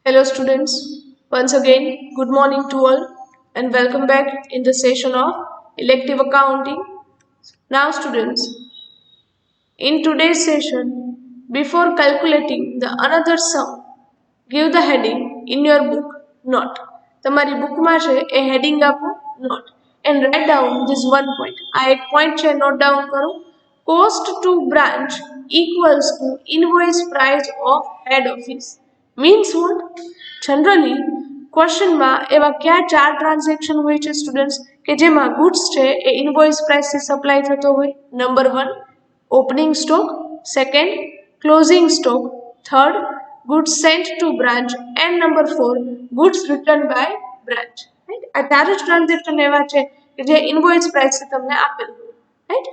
Hello students, once again good morning to all and welcome back in the session of elective accounting. Now students, in today's session, before calculating the another sum, give the heading in your book not. તમારી બુકમાં છે એ heading આપો not and write down this one point. આ એક point છે note down કરો. Cost to branch equals to invoice price of head office. Means what? Generally ક્વેશ્ચનમાં એવા કયા ચાર ટ્રાન્ઝેક્શન હોય છે સ્ટુડન્ટ્સ કે જેમાં ગુડ્સ છે એ ઇનવોઇસ પ્રાઇસથી સપ્લાય થતો હોય. Number 1 opening stock, second closing stock, third goods sent to branch and number 4 goods returned by branch. Right? આ ચાર જ ટ્રાન્ઝેક્શન એવા છે કે જે ઇનવોઇસ પ્રાઇસથી તમને આપેલ હોય. રાઈટ?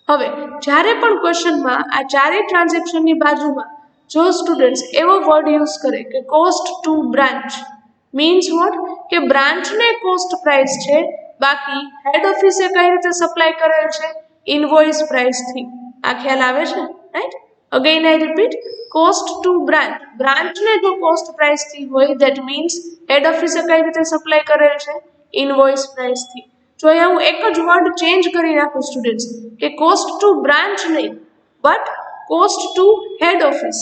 હવે જ્યારે પણ ક્વેશ્ચનમાં આ ચારેય ટ્રાન્ઝેક્શનની બાજુમાં જો સ્ટુડન્ટ્સ એવો વર્ડ યુઝ કરે કે cost to branch means what કે બ્રાન્ચને કોસ્ટ પ્રાઇસ છે, બાકી હેડ ઓફિસે કઈ રીતે સપ્લાય કરેલ છે ઇનવોઇસ પ્રાઇસથી. આ ખ્યાલ આવે છે? Right? Again I repeat, cost to branch, બ્રાન્ચને જો કોસ્ટ પ્રાઇસથી હોય દેટ મીન્સ હેડ ઓફિસે કઈ રીતે સપ્લાય કરેલ છે ઇનવોઇસ પ્રાઇસથી. જો અહીંયા હું એક જ વર્ડ ચેન્જ કરી નાખું સ્ટુડન્ટ્સ કે કોસ્ટ ટુ બ્રાન્ચ નહીં but cost to head office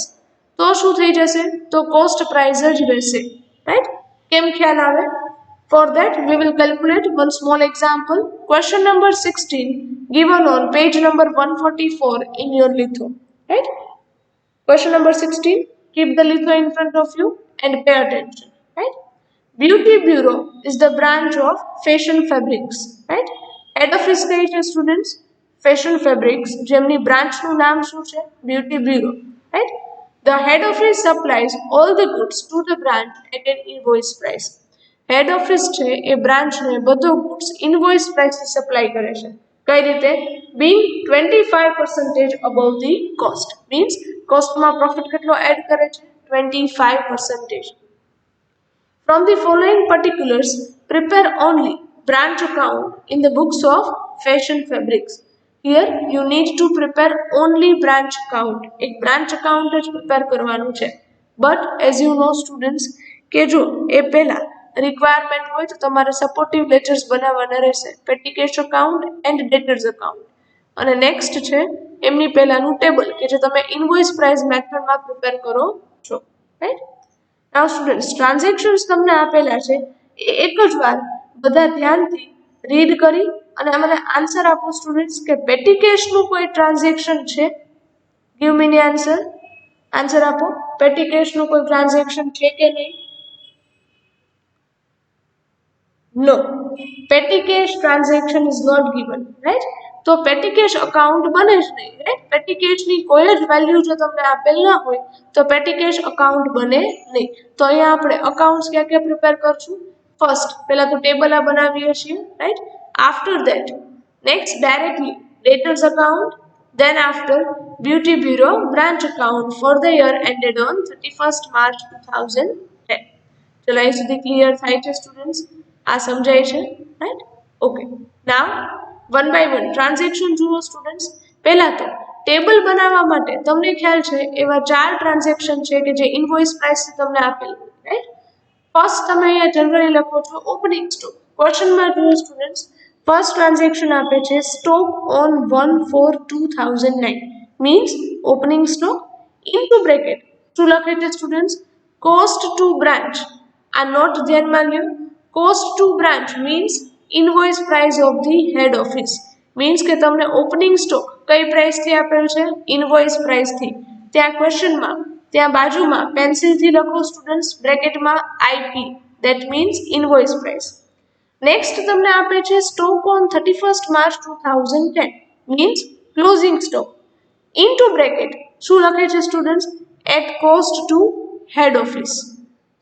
તો શું થઈ જશે? તો કોસ્ટ પ્રાઇસ જ રહેશે. રાઈટ? કેમ ખ્યાલ આવે? For that we will calculate one small example. Question number 16 given on page number 144 in your litho. Right? Question number 16. Keep the litho in front of you and pay attention. Right? Beauty Bureau is the branch of Fashion Fabrics. Right? Head office કઈ છે students? Fashion Fabrics. જેમની બ્રાન્ચનું નામ શું છે? Beauty Bureau. Right? The head office supplies all the goods to the branch at an invoice price. Head office છે એ બ્રાન્ચને બધો goods invoice પ્રાઇસથી supply કરે છે. કઈ રીતે? Being 25% above the cost. Means કોસ્ટમાં પ્રોફિટ કેટલો એડ કરે છે? 25%. From the following particulars, prepare only branch account in the books of Fashion Fabrics. Here you need to prepare only branch account. એક branch account જ prepare કરવાનું છે. But as you know students કે જો એ પહેલા requirement હોય તો તમારે સપોર્ટિવ લેજર્સ બનાવવાના રહેશે. પેટી કેશ અકાઉન્ટ એન્ડ ડેટર્સ અકાઉન્ટ. અને નેક્સ્ટ છે એમની પહેલાનું ટેબલ કે જે તમે ઇનવોઇસ પ્રાઇસ મેથડમાં પ્રિપેર કરો છો. રાઈટ? નાઉ સ્ટુડન્ટ્સ, ટ્રાન્ઝેક્શન્સ તમને આપેલા છે એ એક જ વાર બધા ધ્યાનથી રીડ કરી અને મને આન્સર આપો સ્ટુડન્ટ્સ કે પેટી કેશનું કોઈ ટ્રાન્ઝેક્શન છે? ગીવ મી ની આન્સર. આન્સર આપો. પેટી કેશનું કોઈ ટ્રાન્ઝેક્શન છે કે નહીં? No, petty cash transaction is not given, right? તો petty cash account બને જ નહીં, right? petty cash ની કોઈ જ વેલ્યુ જો તમને આપેલ ના હોય તો petty cash account બને નહીં. તો અહીંયા આપણે અકાઉન્ટ્સ ક્યાં ક્યાં પ્રિપેર કરશું? ફર્સ્ટ પહેલા તો ટેબલ આ બનાવીએ છીએ, right? After that next directly ડેટર્સ account, then after Beauty Bureau branch account for the year ended on 31st March 2010. ચલો અહીં સુધી ક્લિયર થાય છે સ્ટુડન્ટ્સ? આ સમજાય છે? Right? Okay. Now one by one transaction જુઓ સ્ટુડન્ટ્સ. પહેલા તો ટેબલ બનાવવા માટે તમને ખ્યાલ છે એવા ચાર ટ્રાન્ઝેક્શન છે કે જે ઇનવોઇસ પ્રાઇસથી તમને આપેલ હોય. રાઈટ? ફર્સ્ટ તમે અહીંયા જનરલી લખો છો ઓપનિંગ સ્ટોક. ક્વેશ્ચનમાં જુઓ સ્ટુડન્ટ્સ, ફર્સ્ટ ટ્રાન્ઝેક્શન આપે છે stock on 1/4/2009 means opening stock into bracket શું લખે છે સ્ટુડન્ટ્સ? Cost to branch. આ નોટ ધ્યાનમાં લ્યો. Cost to branch means invoice price of the head office. Means કે તમને ઓપનિંગ સ્ટોક કઈ પ્રાઇસથી આપેલ છે? ઇનવોઇસ પ્રાઇસથી. ત્યાં ક્વેશ્ચનમાં ત્યાં બાજુમાં પેન્સિલથી લખો સ્ટુડન્ટ્સ બ્રેકેટમાં IP, that means invoice price. Next તમને આપે છે stock on 31st March 2010 means closing stock into bracket શું લખે છે students? At cost to head office.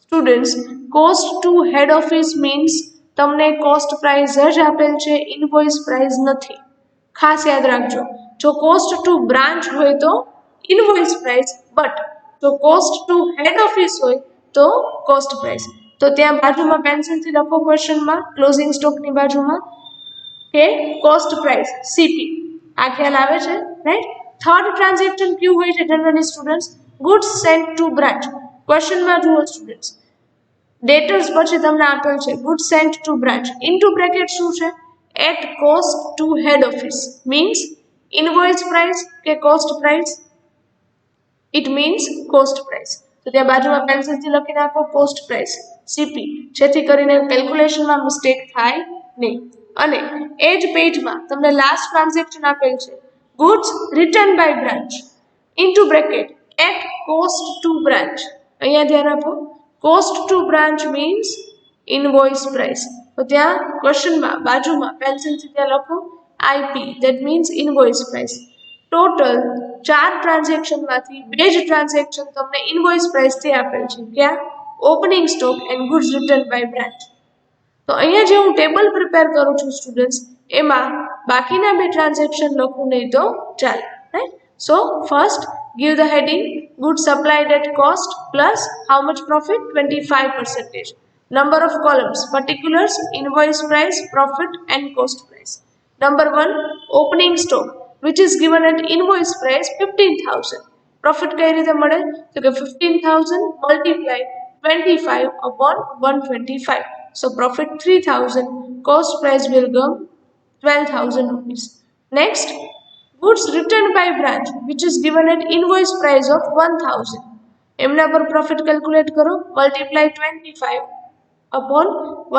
Students, cost to head office means તમને કોસ્ટ પ્રાઇસ જ આપેલ છે, ઇનવોઇસ પ્રાઇસ નથી. ખાસ યાદ રાખજો. જો કોસ્ટ ટુ બ્રાન્ચ હોય તો ઇનવોઇસ પ્રાઇસ, બટ જો કોસ્ટ ટુ હેડ ઓફિસ હોય તો કોસ્ટ પ્રાઇસ. તો ત્યાં બાજુમાં પેન્સિલથી લખો ક્વેશ્ચનમાં ક્લોઝિંગ સ્ટોકની બાજુમાં કે કોસ્ટ પ્રાઇસ સીપી. આ ખ્યાલ આવે છે? રાઈટ? થર્ડ ટ્રાન્ઝેક્શન કયું હોય છે generally students? Goods sent to branch. ક્વેશ્ચનમાં જુઓ સ્ટુડન્ટ્સ, ડેટર્સ પછી તમને આપેલ છે good sent to branch, into bracket શું છે at cost to head office, means invoice price કે cost price, it means cost price. તો ત્યાં બાજુમાં પેન્સિલથી લખી નાખો કોસ્ટ પ્રાઇસ સીપી, જેથી કરીને કેલ્ક્યુલેશનમાં મિસ્ટેક થાય નહીં. અને એ જ પેજમાં તમને લાસ્ટ ટ્રાન્ઝેક્શન આપેલ છે goods return by branch into bracket at cost to branch. અહીંયા ધ્યાન આપો, cost to branch means invoice price. તો ત્યાં ક્વેશ્ચનમાં બાજુમાં પેન્સિલથી ત્યાં લખો IP, that means invoice price. Total 4 ટ્રાન્ઝેક્શનમાંથી 2 જ ટ્રાન્ઝેક્શન તમને ઇનવોઇસ પ્રાઇસથી આપેલ છે. ક્યાં? Opening stock and goods return by branch. તો અહીંયા જે હું ટેબલ પ્રિપેર કરું છું સ્ટુડન્ટ્સ, એમાં બાકીના 2 ટ્રાન્ઝેક્શન લખું નહીં તો ચાલે, right? So first give the heading goods supplied at cost plus how much profit 25%, number of columns particulars invoice price profit and cost price. Number 1 opening stock which is given at invoice price 15,000, profit કઈ રીતે મળે તો કે 15,000 multiply 25 upon 125, so profit 3,000, cost price will come 12,000 rupees. Next goods returned by branch which is given at invoice price of 1,000, એમના પર profit calculate કરો, multiply 25 upon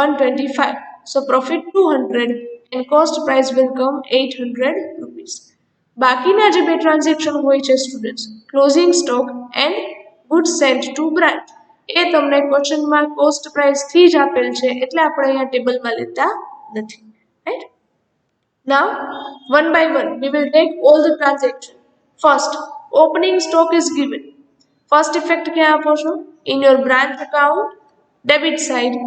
125, so profit 200 and cost price will come 800 rupees. બાકીના જે 2 transaction હોય છે students, closing stock and goods sent to branch, એ તમને ક્વેશ્ચનમાં cost price થી જ આપેલ છે, એટલે આપણે અહીંયા ટેબલમાં લેતા નથી, right? Now, one by one, we will take all the transaction. First, opening stock is given. First effect क्या आपो छो? In your branch account, debit side,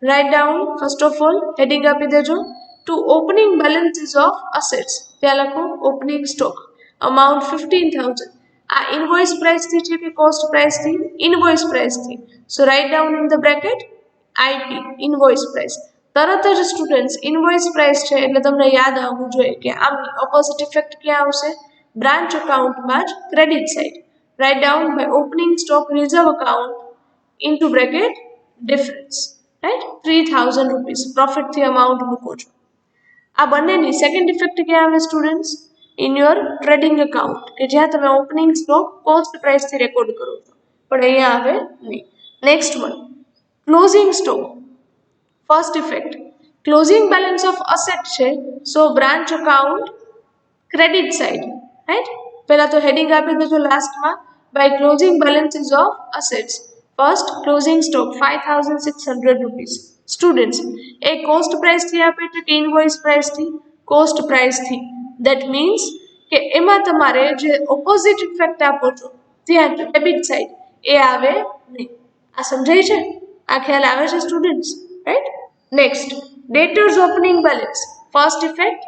write down first of all heading આપી દેજો to opening balances of assets. ત્યાં લખો opening stock amount 15,000. આ invoice price થી છે કે cost price થી? Invoice price થી. So write down in the bracket IP, invoice price. તરત જ સ્ટુડન્ટ્સ ઇનવોઇસ પ્રાઇસ છે એટલે તમને યાદ આવવું જોઈએ કે આમની ઓપોઝિટ ઇફેક્ટ ક્યાં આવશે? બ્રાન્ચ અકાઉન્ટમાં જ credit side. Write down by opening stock reserve account into bracket difference, right? 3,000 rupees પ્રોફિટથી અમાઉન્ટ મૂકો છો. આ બંનેની સેકન્ડ ઇફેક્ટ ક્યાં આવે students? In your trading account, કે જ્યાં તમે ઓપનિંગ સ્ટોક કોસ્ટ પ્રાઇસથી રેકોર્ડ કરો છો, પણ અહીંયા આવે નહીં. Next one closing stock. First effect, closing balance of asset છે, so branch account credit side, right? પહેલા તો heading આપી દેજો લાસ્ટમાં by closing balances of assets. First closing stock 5,600 rupees. Students, A cost price થી આપે છે કે invoice price થી? Cost price થી. That means કે એમાં તમારે જે opposite effect આપો છો ત્યાં debit side એ આવે નહીં. આ સમજાય છે? આ ખ્યાલ આવે છે students? Right? Next, debtors opening balance. First effect,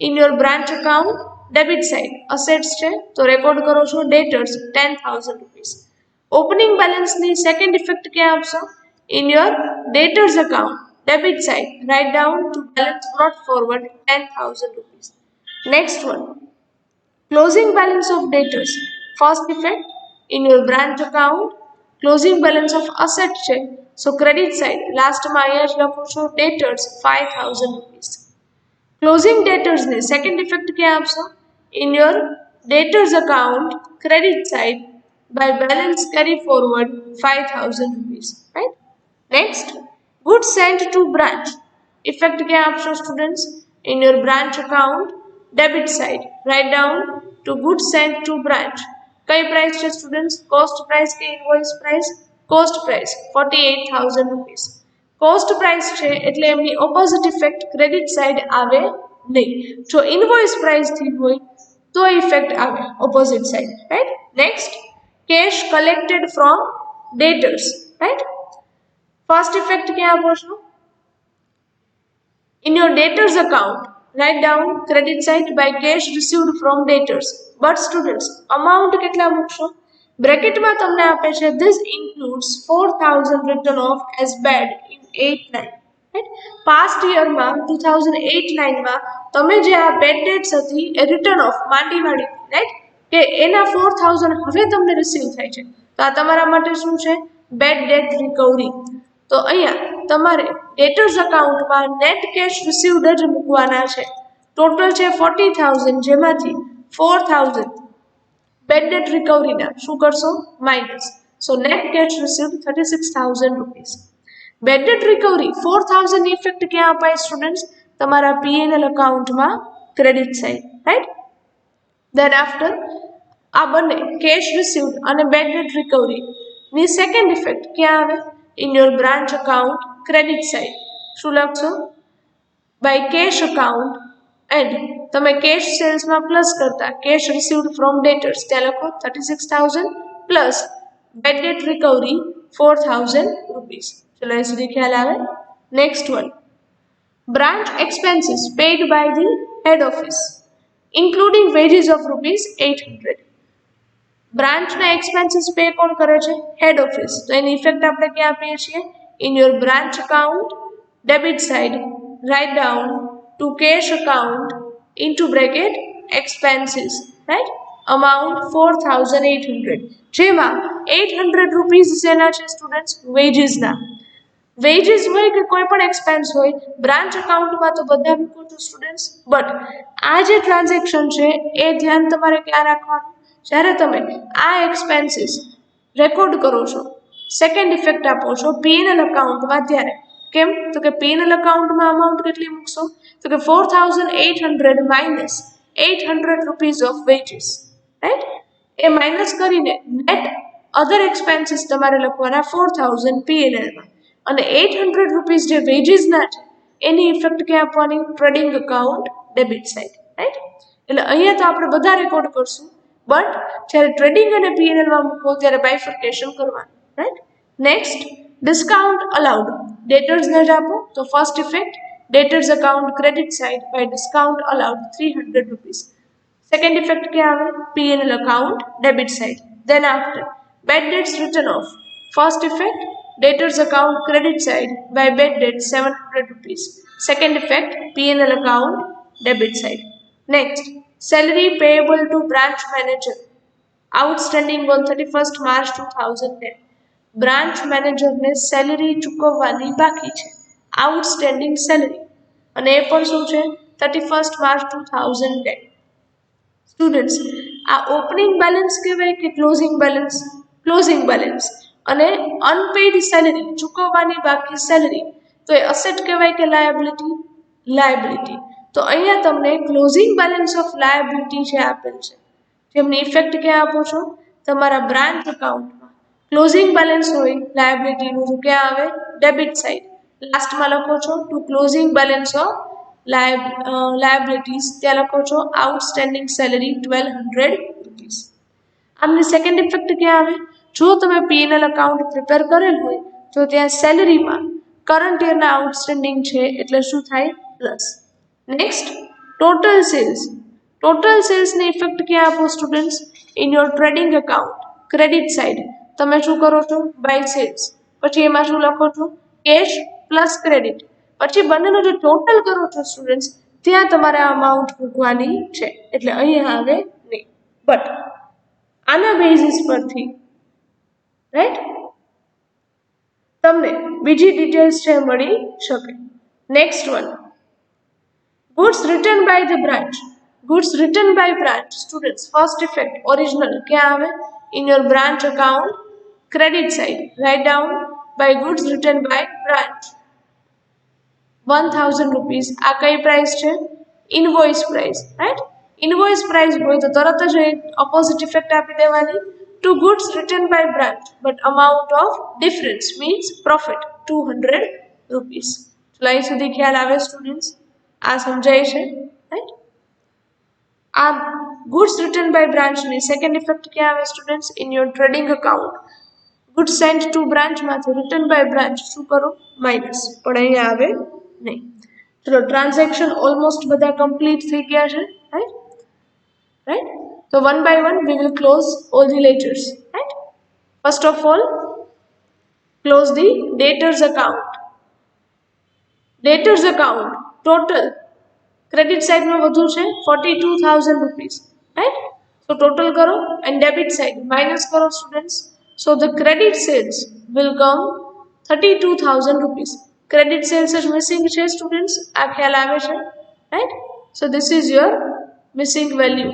in your branch account, debit side, assets છે તો રેકોર્ડ કરો છો debtors 10,000 rupees. Opening balance ની second effect ક્યાં આપશો? In your debtors account, debit side, write down to balance brought forward 10,000 rupees. Next one, closing balance of debtors. First effect, in your branch account, closing balance of asset છે, so credit side, લાસ્ટમાં અહીંયા જ લખું છું debtors 5,000 rupees. Closing debtors ને second effect ક્યાં આપશો? In your debtors account, credit side, by balance carry forward 5,000 rupees, right? Next, goods sent to branch. Effect ક્યાં આપશો students? In your branch account, debit side, write down to goods sent to branch. કઈ price છે students? Cost price કે invoice price? Cost price 48,000 rupees. Cost price છે એટલે એમની opposite effect credit side આવે નહીં. જો ઇનવોઇસ પ્રાઇસ થી હોય તો ઇફેક્ટ આવે opposite side, right? Next, cash collected from debtors, right? First effect ક્યાં આપો છો? In your debtors account, write down credit side by cash received from debtors. But students, amount કેટલા મૂકશો? બ્રેકેટમાં તમને આપે છે this includes 4,000 written off as bad in 8-9, right? past year માં 2008-9 માં તમે જે આ બેડ ડેટ્સ હતી એ રિટર્ન ઓફ માંડીવાળી, રાઈટ? કે એના 4,000 હવે તમને રિસીવ થાય છે, તો આ તમારા માટે શું છે? Bad debt recovery. તો અહીંયા તમારે ડેટર્સ અકાઉન્ટમાં નેટ કેશ રિસીવ્ડ જ મૂકવાના છે. ટોટલ છે 40,000, જેમાંથી 4,000 બેડ ડેટ રિકવરીના શું કરશો? Minus. So net cash received 36,000 rupees. Bad debt recovery 4,000 ની ઇફેક્ટ ક્યાં અપાય સ્ટુડન્ટ્સ? તમારા પીએનએલ અકાઉન્ટમાં credit side, right? Then after આ બંને કેશ રિસીવ્ડ અને બેડ ડેટ રિકવરી ની સેકન્ડ ઇફેક્ટ ક્યાં આવે? In your branch account credit side. શું લખશો? બાય કેશ અકાઉન્ટ એન્ડ તમે કેશ સેલ્સમાં પ્લસ કરતા કેશ રિસીવ્ડ ફ્રોમ ડેટર્સ ત્યાં લખો 36,000 plus bad debt recovery 4,000 rupees. ચલો એ સુધી ખ્યાલ આવે. Next one, branch expenses paid by the head office including wages of ₹800. બ્રાન્ચના એક્સપેન્સીસ પે કોણ કરે છે? Head office. તો એની ઇફેક્ટ આપણે ક્યાં આપીએ છીએ? In your branch account debit side write down to cash account into bracket expenses, right? Amount 4,800, જેમાં 800 રૂપીસ શેના છે સ્ટુડન્ટ્સ? વેજીસના. વેજીસ હોય કે કોઈ પણ એક્સપેન્સ હોય, બ્રાન્ચ અકાઉન્ટમાં તો બધા મૂકો છો સ્ટુડન્ટ્સ, બટ આ જે ટ્રાન્ઝેક્શન છે એ ધ્યાન તમારે ક્યાં રાખવાનું? જ્યારે તમે આ એક્સપેન્સીસ રેકોર્ડ કરો છો, સેકન્ડ ઇફેક્ટ આપો છો પીએનએલ અકાઉન્ટમાં, ત્યારે કેમ? તો કે પીએનએલ અકાઉન્ટમાં અમાઉન્ટ કેટલી મૂકશો? તો કે 4,800 minus 800 rupees of veggies, right? A minus કરીને નેટ અધર એક્સપેન્સીસ તમારે લખવાના 4,000 પીએનએલમાં, અને 800 રૂપીસ જે વેજીસના છે એની ઇફેક્ટ ક્યાં આપવાની? Trading account debit side, right? એટલે અહીંયા તો આપણે બધા રેકોર્ડ કરશું, બટ જ્યારે ટ્રેડિંગ અને પીએનએલમાં મૂકો ત્યારે બાયફર્કેશન કરવાનું, રાઈટ? નેક્સ્ટ, ડિસ્કાઉન્ટ અલાઉડ ડેટર્સને જ આપો. તો first effect debtors account credit side by discount allowed 300 rupees. Second effect ક્યાં આવે? PNL account debit side. Then after bad debts written off. First effect debtors account credit side by bad debt 700 rupees. Second effect P&L account debit side. Next, salary payable to branch manager outstanding on 31st March 2010. Branch manager ને salary ચૂકવવાની બાકી છે, outstanding salary, અને એ પણ શું છે? 31st March 2010. Students, આ opening balance કહેવાય કે ક્લોઝિંગ બેલેન્સ? Closing balance. અને અનપેઇડ સેલરી, ચૂકવવાની બાકી સેલરી, તો એ અસેટ કહેવાય કે લાયબિલિટી? લાયબિલિટી. તો અહીંયા તમને ક્લોઝિંગ બેલેન્સ ઓફ લાયબિલિટી જે આપેલ છે, જેમની ઇફેક્ટ ક્યાં આપો છો? તમારા બ્રાન્ચ અકાઉન્ટમાં ક્લોઝિંગ બેલેન્સ હોય લાયબિલિટીનું, તો ક્યાં આવે? Debit side. લાસ્ટમાં લખો છો to closing balance of liabilities, ત્યાં લખો છો આઉટસ્ટેન્ડિંગ સેલરી 1,200 રૂપીસ. આમની સેકન્ડ ઇફેક્ટ ક્યાં આવે? જો તમે પીએનએલ અકાઉન્ટ પ્રિપેર કરેલ હોય તો ત્યાં સેલરીમાં કરંટ યરના આઉટસ્ટેન્ડિંગ છે એટલે શું થાય? Plus. Next, total sales. Total સેલ્સની ઇફેક્ટ ક્યાં આપો students? In your trading account credit side તમે શું કરો છો? By sales. પછી એમાં શું લખો છો? Cash plus credit. પછી બંનેનો જે ટોટલ કરો છો સ્ટુડન્ટ્સ, ત્યાં તમારે આ અમાઉન્ટ મૂકવાની છે, એટલે અહીંયા આવે નહીં. બટ આના બેઝિસ પરથી, રાઈટ, તમને બીજી ડિટેલ્સ છે મળી શકે. Next one, goods return by the branch. Goods return by branch students, first effect original ક્યાં આવે? In your branch account credit side write down by goods return by branch 1,000 rupees. આ કઈ price છે? Invoice price, right? Invoice price હોય તો તરત જ opposite effect આપી દેવાની. To goods written by branch but amount of difference means profit 200 rupees. ચલો અહીં સુધી ખ્યાલ આવે સ્ટુડન્ટ્સ? આ સમજાય છે, રાઈટ? આ goods written by branch ની સેકન્ડ ઇફેક્ટ ક્યાં આવે students? In your trading account goods sent to branch માંથી written by branch શું કરો? માઇનસ. પણ અહીંયા આવે નહીં. ચલો ટ્રાન્ઝેક્શન ઓલમોસ્ટ બધા કમ્પ્લીટ થઈ ગયા છે, right? Right? So one by one we will close all the ledgers, right? First of all, close the debtors account. Debtors account total credit side में વધુ છે 42,000 rupees, right? So total करो and debit side minus करो students. So the credit sales will come 32,000 rupees. Credit sales is missing students. આ ખ્યાલ આવે છે, right? So this is your missing value,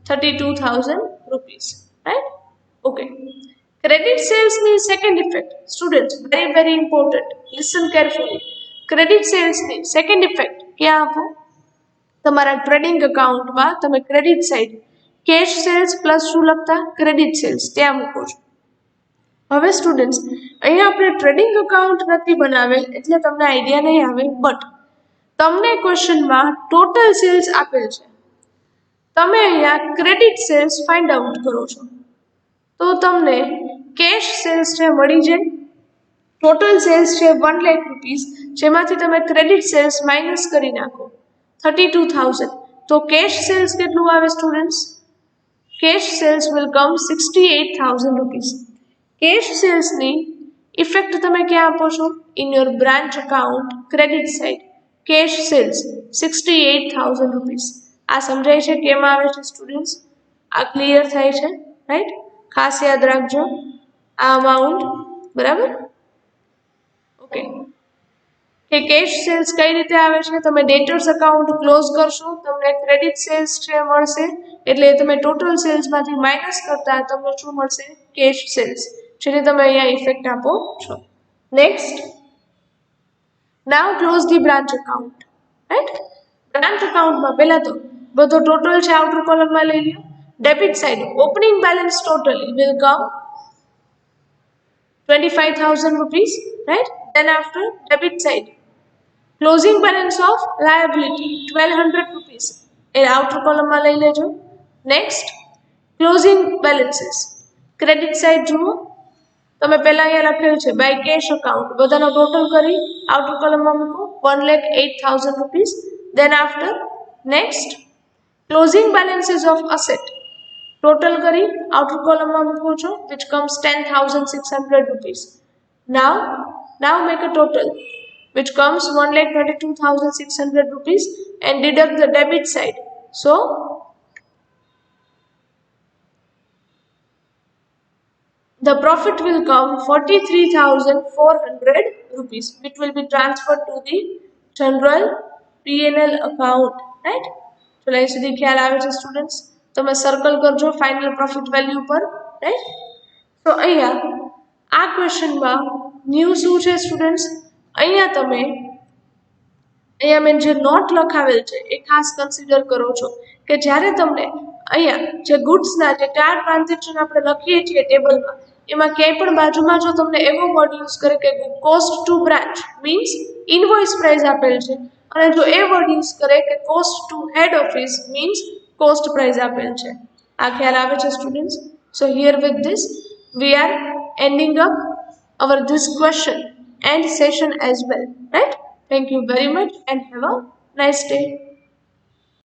32,000 rupees, right? Okay. Credit sales means second effect. Students, very important. Listen carefully. Credit sales means second effect. क्या आपको તમારા trading અકાઉન્ટમાં તમે credit side cash sales plus શું લખતા credit cells ત્યાં મૂકો છો. હવે સ્ટુડન્ટ્સ અહીંયા આપણે ટ્રેડિંગ અકાઉન્ટ નથી બનાવેલ એટલે તમને આઈડિયા નહીં આવે, બટ તમને ક્વેશ્ચનમાં ટોટલ સેલ્સ આપેલ છે, તમે અહીંયા ક્રેડિટ સેલ્સ ફાઇન્ડ આઉટ કરો છો તો તમને કેશ સેલ્સ છે મળી જાય. ટોટલ સેલ્સ છે 1 લાખ રૂપીસ, જેમાંથી તમે ક્રેડિટ સેલ્સ માઇનસ કરી નાખો 32,000, તો કેશ સેલ્સ કેટલું આવે students? Cash sales will come 68,000 rupees. Cash સેલ્સની ઇફેક્ટ તમે ક્યાં આપો છો? In your branch account credit side cash sales 68,000 rupees. આ સમજાય છે કેમ આવે છે સ્ટુડન્ટ્સ? આ ક્લિયર થાય છે, રાઈટ? ખાસ યાદ રાખજો આ અમાઉન્ટ, બરાબર? ઓકે, કે કેશ સેલ્સ કઈ રીતે આવે છે? તમે ડેટર્સ અકાઉન્ટ ક્લોઝ કરશો, તમને ક્રેડિટ સેલ્સ છે મળશે, એટલે તમે ટોટલ સેલ્સમાંથી માઇનસ કરતા તમને શું મળશે? કેશ સેલ્સ, જેને તમે અહીંયા ઇફેક્ટ આપો છો. Next, now close the branch account, right? Branch અકાઉન્ટમાં પહેલા તો બધો ટોટલ છે આઉટર કોલમમાં લઈ લો. Debit side opening balance total will come 25,000 rupees, right? Then after debit side, closing balance of liability 1,200 rupees. In outer column માં લઈ લેજો. Next, closing balances. Credit side જુઓ, તમે પહેલા અહીંયા લખેલું છે by cash account, બધાનો ટોટલ કરી outer column માં મૂકો 1,08,000 rupees. Then after, next, closing balances of asset. Total કરી આઉટર કોલમમાં મૂકો છો, which comes 10,600 rupees. Now make a total which comes 1,22,600 rupees and deduct the debit side. So the profit will come 43,400 rupees, which will be transferred to the general P&L account, right? So અહીં સુધી ખ્યાલ આવે છે students? તમે circle કરજો final profit value પર, right? તો અહીંયા આ ક્વેશ્ચનમાં ન્યૂ શું છે સ્ટુડન્ટ્સ? અહીંયા મેં જે નોટ લખાવેલ છે એ ખાસ કન્સિડર કરો છો કે જ્યારે તમને અહીંયા જે ગુડ્સના જે 4 ટ્રાન્ઝેક્શન આપણે લખીએ છીએ ટેબલમાં, એમાં ક્યાંય પણ બાજુમાં જો તમને એવો વર્ડ યુઝ કરે કે cost to branch means invoice price આપેલ છે, અને જો એ વર્ડ યુઝ કરે કે cost to head office means cost price આપેલ છે. આ ખ્યાલ આવે છે students? So here with this we are ending up our this question and session as well, right? Thank you very much and have a nice day.